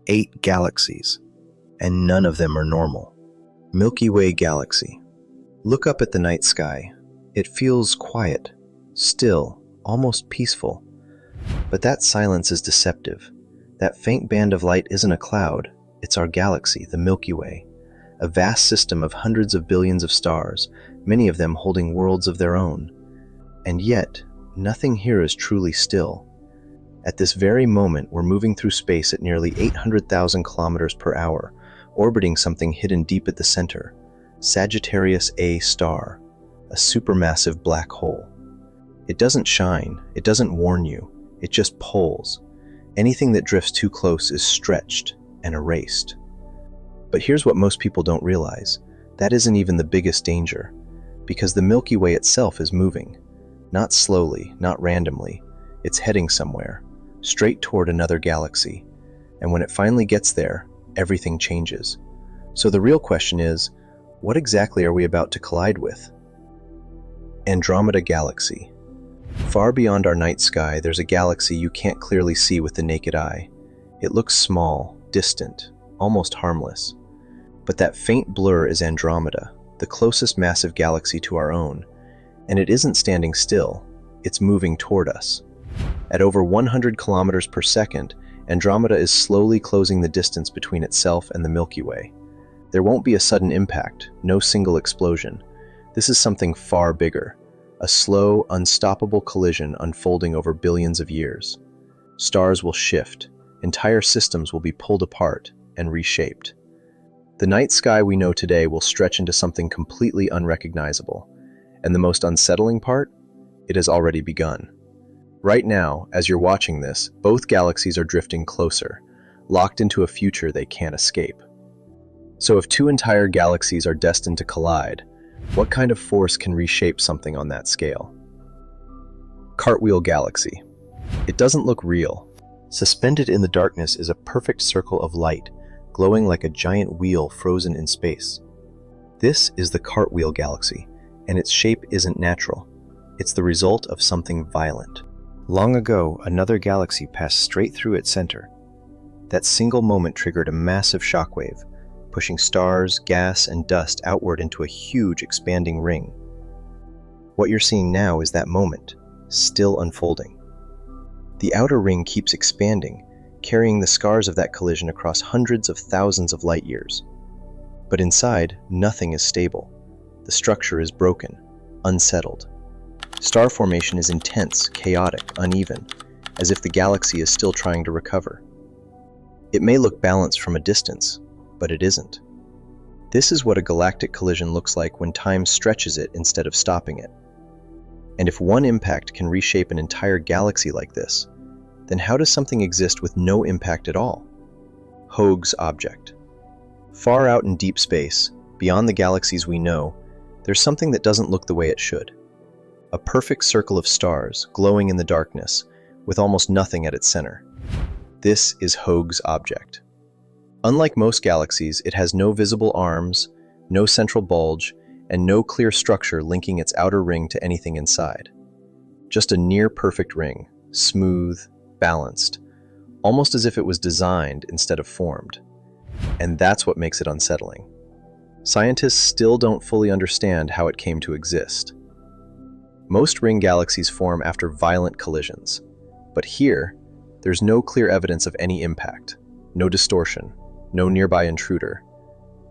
8 galaxies, and none of them are normal. Milky Way Galaxy. Look up at the night sky. It feels quiet, still, almost peaceful. But that silence is deceptive. That faint band of light isn't a cloud. It's our galaxy, the Milky Way. A vast system of hundreds of billions of stars, many of them holding worlds of their own. And yet, nothing here is truly still. At this very moment, we're moving through space at nearly 800,000 kilometers per hour, orbiting something hidden deep at the center, Sagittarius A star, a supermassive black hole. It doesn't shine, it doesn't warn you, it just pulls. Anything that drifts too close is stretched and erased. But here's what most people don't realize. That isn't even the biggest danger, because the Milky Way itself is moving. Not slowly, not randomly. It's heading somewhere, straight toward another galaxy. And when it finally gets there, everything changes. So the real question is, what exactly are we about to collide with? Andromeda Galaxy. Far beyond our night sky, there's a galaxy you can't clearly see with the naked eye. It looks small, distant, almost harmless. But that faint blur is Andromeda, the closest massive galaxy to our own. And it isn't standing still, it's moving toward us. At over 100 kilometers per second, Andromeda is slowly closing the distance between itself and the Milky Way. There won't be a sudden impact, no single explosion. This is something far bigger, a slow, unstoppable collision unfolding over billions of years. Stars will shift, entire systems will be pulled apart and reshaped. The night sky we know today will stretch into something completely unrecognizable. And the most unsettling part? It has already begun. Right now, as you're watching this, both galaxies are drifting closer, locked into a future they can't escape. So if two entire galaxies are destined to collide, what kind of force can reshape something on that scale? Cartwheel Galaxy. It doesn't look real. Suspended in the darkness is a perfect circle of light, glowing like a giant wheel frozen in space. This is the Cartwheel Galaxy, and its shape isn't natural. It's the result of something violent. Long ago, another galaxy passed straight through its center. That single moment triggered a massive shockwave, pushing stars, gas, and dust outward into a huge expanding ring. What you're seeing now is that moment, still unfolding. The outer ring keeps expanding, carrying the scars of that collision across hundreds of thousands of light years. But inside, nothing is stable. The structure is broken, unsettled. Star formation is intense, chaotic, uneven, as if the galaxy is still trying to recover. It may look balanced from a distance, but it isn't. This is what a galactic collision looks like when time stretches it instead of stopping it. And if one impact can reshape an entire galaxy like this, then how does something exist with no impact at all? Hoag's object. Far out in deep space, beyond the galaxies we know, there's something that doesn't look the way it should. A perfect circle of stars, glowing in the darkness, with almost nothing at its center. This is Hoag's object. Unlike most galaxies, it has no visible arms, no central bulge, and no clear structure linking its outer ring to anything inside. Just a near-perfect ring, smooth, balanced, almost as if it was designed instead of formed. And that's what makes it unsettling. Scientists still don't fully understand how it came to exist. Most ring galaxies form after violent collisions, but here, there's no clear evidence of any impact, no distortion, no nearby intruder,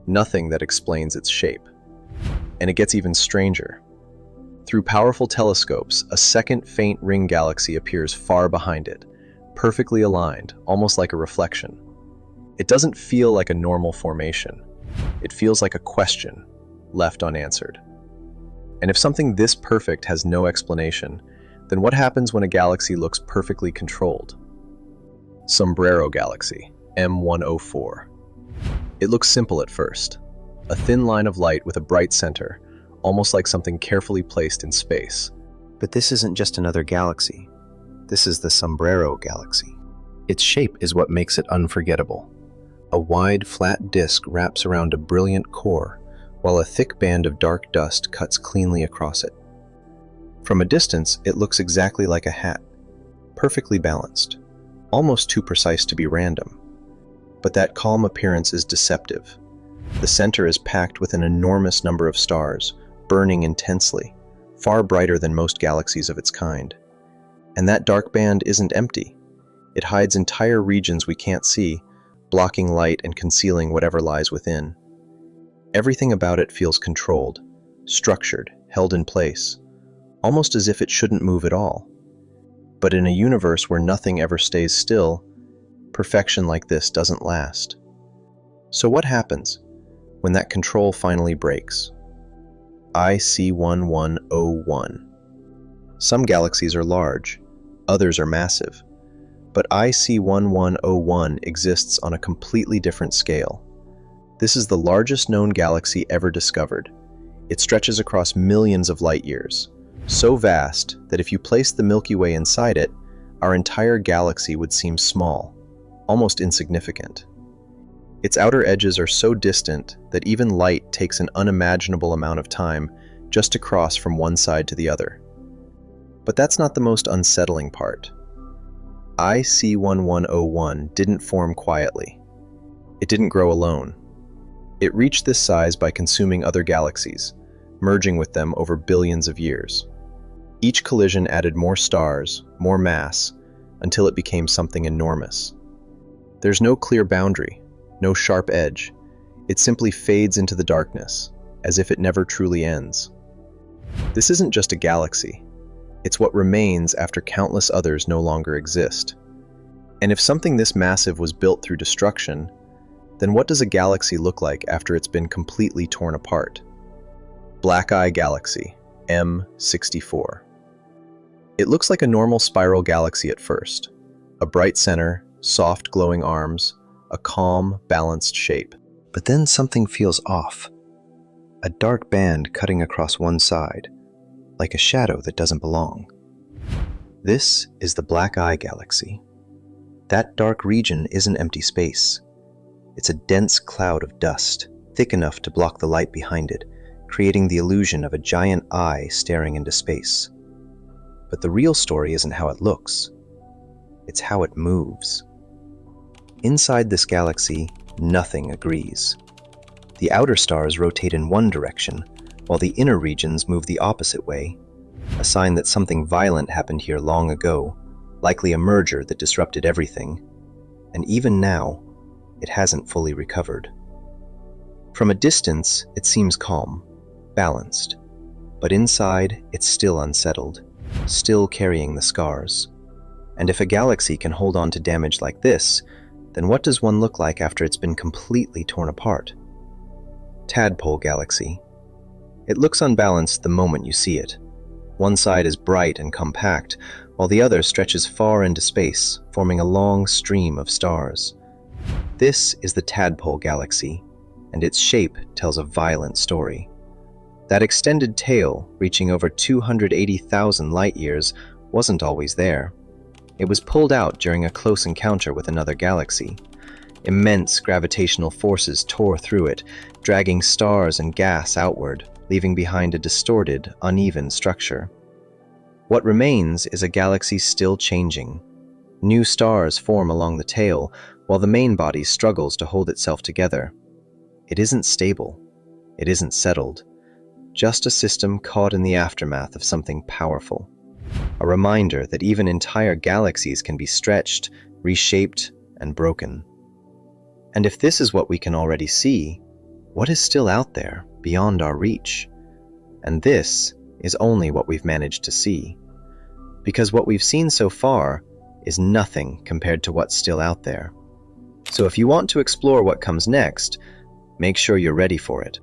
nothing that explains its shape. And it gets even stranger. Through powerful telescopes, a second faint ring galaxy appears far behind it, perfectly aligned, almost like a reflection. It doesn't feel like a normal formation. It feels like a question, left unanswered. And if something this perfect has no explanation, then what happens when a galaxy looks perfectly controlled? Sombrero Galaxy, M104. It looks simple at first. A thin line of light with a bright center, almost like something carefully placed in space. But this isn't just another galaxy. This is the Sombrero Galaxy. Its shape is what makes it unforgettable. A wide, flat disk wraps around a brilliant core, while a thick band of dark dust cuts cleanly across it. From a distance, it looks exactly like a hat, perfectly balanced, almost too precise to be random. But that calm appearance is deceptive. The center is packed with an enormous number of stars, burning intensely, far brighter than most galaxies of its kind. And that dark band isn't empty. It hides entire regions we can't see, blocking light and concealing whatever lies within. Everything about it feels controlled, structured, held in place, almost as if it shouldn't move at all. But in a universe where nothing ever stays still, perfection like this doesn't last. So what happens when that control finally breaks? IC1101. Some galaxies are large, others are massive, but IC1101 exists on a completely different scale. This is the largest known galaxy ever discovered. It stretches across millions of light years, so vast that if you place the Milky Way inside it, our entire galaxy would seem small, almost insignificant. Its outer edges are so distant that even light takes an unimaginable amount of time just to cross from one side to the other. But that's not the most unsettling part. IC1101 didn't form quietly. It didn't grow alone. It reached this size by consuming other galaxies, merging with them over billions of years. Each collision added more stars, more mass, until it became something enormous. There's no clear boundary, no sharp edge. It simply fades into the darkness, as if it never truly ends. This isn't just a galaxy. It's what remains after countless others no longer exist. And if something this massive was built through destruction, then what does a galaxy look like after it's been completely torn apart? Black Eye Galaxy, M64. It looks like a normal spiral galaxy at first. A bright center, soft glowing arms, a calm, balanced shape. But then something feels off. A dark band cutting across one side, like a shadow that doesn't belong. This is the Black Eye Galaxy. That dark region isn't empty space. It's a dense cloud of dust, thick enough to block the light behind it, creating the illusion of a giant eye staring into space. But the real story isn't how it looks. It's how it moves. Inside this galaxy, nothing agrees. The outer stars rotate in one direction, while the inner regions move the opposite way, a sign that something violent happened here long ago, likely a merger that disrupted everything, and even now, it hasn't fully recovered. From a distance, it seems calm, balanced, but inside, it's still unsettled, still carrying the scars. And if a galaxy can hold on to damage like this, then what does one look like after it's been completely torn apart? Tadpole Galaxy. It looks unbalanced the moment you see it. One side is bright and compact, while the other stretches far into space, forming a long stream of stars. This is the Tadpole Galaxy, and its shape tells a violent story. That extended tail, reaching over 280,000 light-years, wasn't always there. It was pulled out during a close encounter with another galaxy. Immense gravitational forces tore through it, dragging stars and gas outward, leaving behind a distorted, uneven structure. What remains is a galaxy still changing. New stars form along the tail, while the main body struggles to hold itself together. It isn't stable. It isn't settled. Just a system caught in the aftermath of something powerful. A reminder that even entire galaxies can be stretched, reshaped, and broken. And if this is what we can already see, what is still out there beyond our reach? And this is only what we've managed to see. Because what we've seen so far is nothing compared to what's still out there. So if you want to explore what comes next, make sure you're ready for it.